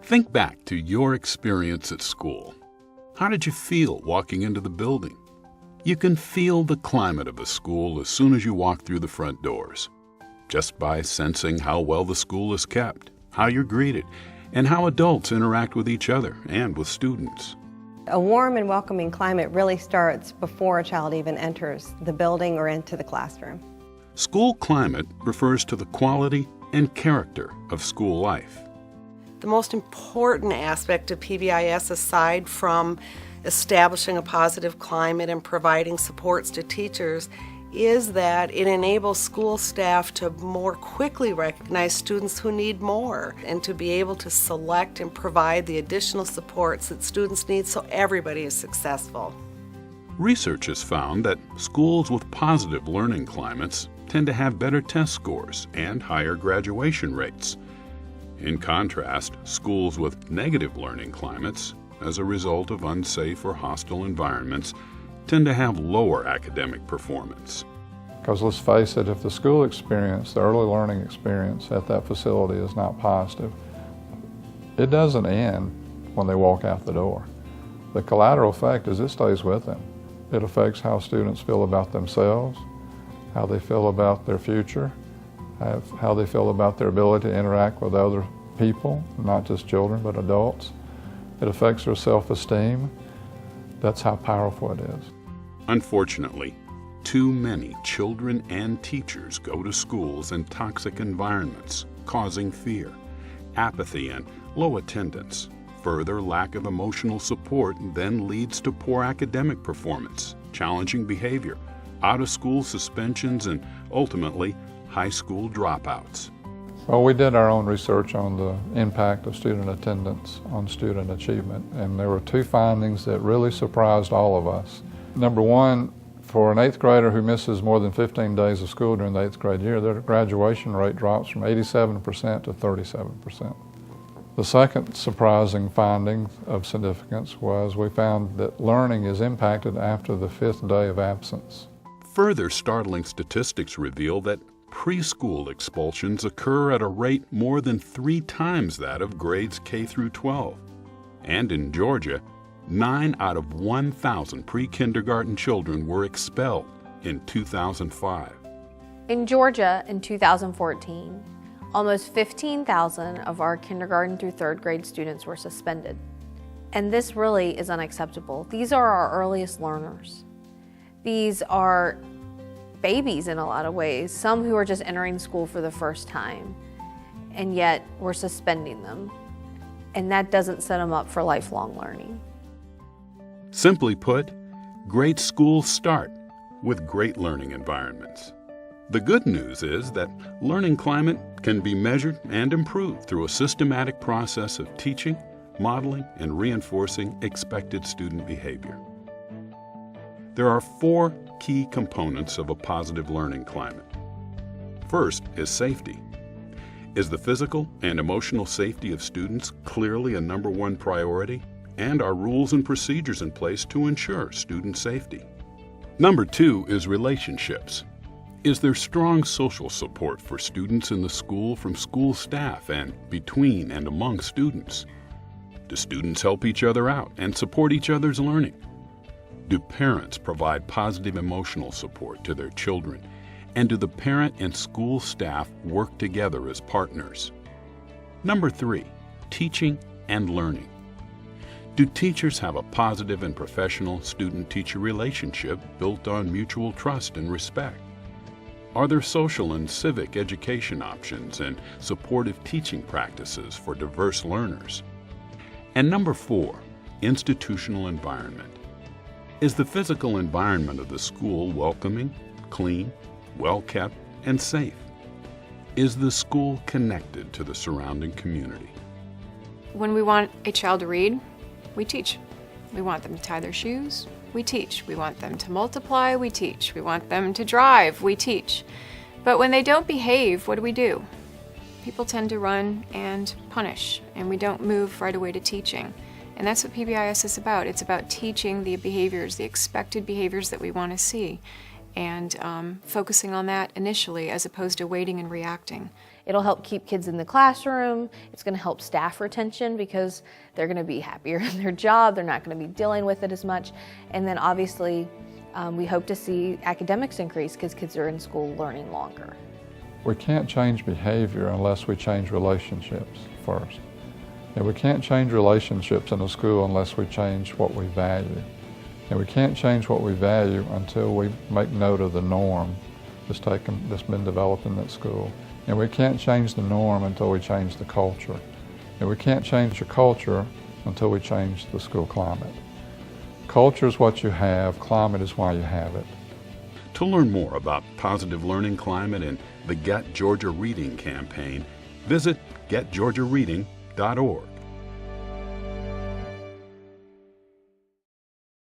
Think back to your experience at school. How did you feel walking into the building? You can feel the climate of a school as soon as you walk through the front doors, just by sensing how well the school is kept, how you're greeted, and how adults interact with each other and with students. A warm and welcoming climate really starts before a child even enters the building or into the classroom. School climate refers to the quality and character of school life. The most important aspect of PBIS, aside from establishing a positive climate and providing supports to teachers, is that it enables school staff to more quickly recognize students who need more and to be able to select and provide the additional supports that students need so everybody is successful. Research has found that schools with positive learning climates tend to have better test scores and higher graduation rates. In contrast, schools with negative learning climates, as a result of unsafe or hostile environments, tend to have lower academic performance. Because let's face it, if the school experience, the early learning experience at that facility is not positive, it doesn't end when they walk out the door. The collateral effect is it stays with them. It affects how students feel about themselves, how they feel about their future, how they feel about their ability to interact with other people, not just children, but adults. It affects their self-esteem. That's how powerful it is. Unfortunately, too many children and teachers go to schools in toxic environments, causing fear, apathy, and low attendance. Further lack of emotional support then leads to poor academic performance, challenging behavior, out-of-school suspensions, and ultimately, high school dropouts. Well, we did our own research on the impact of student attendance on student achievement, and there were two findings that really surprised all of us. Number one, for an 8th grader who misses more than 15 days of school during the 8th grade year, their graduation rate drops from 87% to 37%. The second surprising finding of significance was we found that learning is impacted after the 5th day of absence. Further startling statistics reveal that preschool expulsions occur at a rate more than 3 times that of grades K through 12. And in Georgia, 9 out of 1,000 pre-kindergarten children were expelled in 2005. In Georgia in 2014, almost 15,000 of our kindergarten through 3rd grade students were suspended. And this really is unacceptable. These are our earliest learners. These are babies in a lot of ways, some who are just entering school for the first time, and yet we're suspending them. And that doesn't set them up for lifelong learning. Simply put, great schools start with great learning environments. The good news is that learning climate can be measured and improved through a systematic process of teaching, modeling, and reinforcing expected student behavior. There are 4 key components of a positive learning climate. First is safety. Is the physical and emotional safety of students clearly a number 1 priority? And are rules and procedures in place to ensure student safety? Number 2 is relationships. Is there strong social support for students in the school from school staff and between and among students? Do students help each other out and support each other's learning? Do parents provide positive emotional support to their children? And do the parent and school staff work together as partners? Number 3, teaching and learning. Do teachers have a positive and professional student-teacher relationship built on mutual trust and respect? Are there social and civic education options and supportive teaching practices for diverse learners? And number 4, institutional environment. Is the physical environment of the school welcoming, clean, well-kept, and safe? Is the school connected to the surrounding community? When we want a child to read, we teach. We want them to tie their shoes, we teach. We want them to multiply, we teach. We want them to drive, we teach. But when they don't behave, what do? People tend to run and punish, and we don't move right away to teaching. And that's what PBIS is about. It's about teaching the behaviors, the expected behaviors that we want to see, and focusing on that initially as opposed to waiting and reacting. It'll help keep kids in the classroom. It's going to help staff retention because they're going to be happier in their job. They're not going to be dealing with it as much. And then obviously, we hope to see academics increase because kids are in school learning longer. We can't change behavior unless we change relationships first. And we can't change relationships in a school unless we change what we value. And we can't change what we value until we make note of the norm that's been developed in that school. And we can't change the norm until we change the culture. And we can't change the culture until we change the school climate. Culture is what you have, climate is why you have it. To learn more about positive learning climate and the Get Georgia Reading campaign, visit getgeorgiareading.org.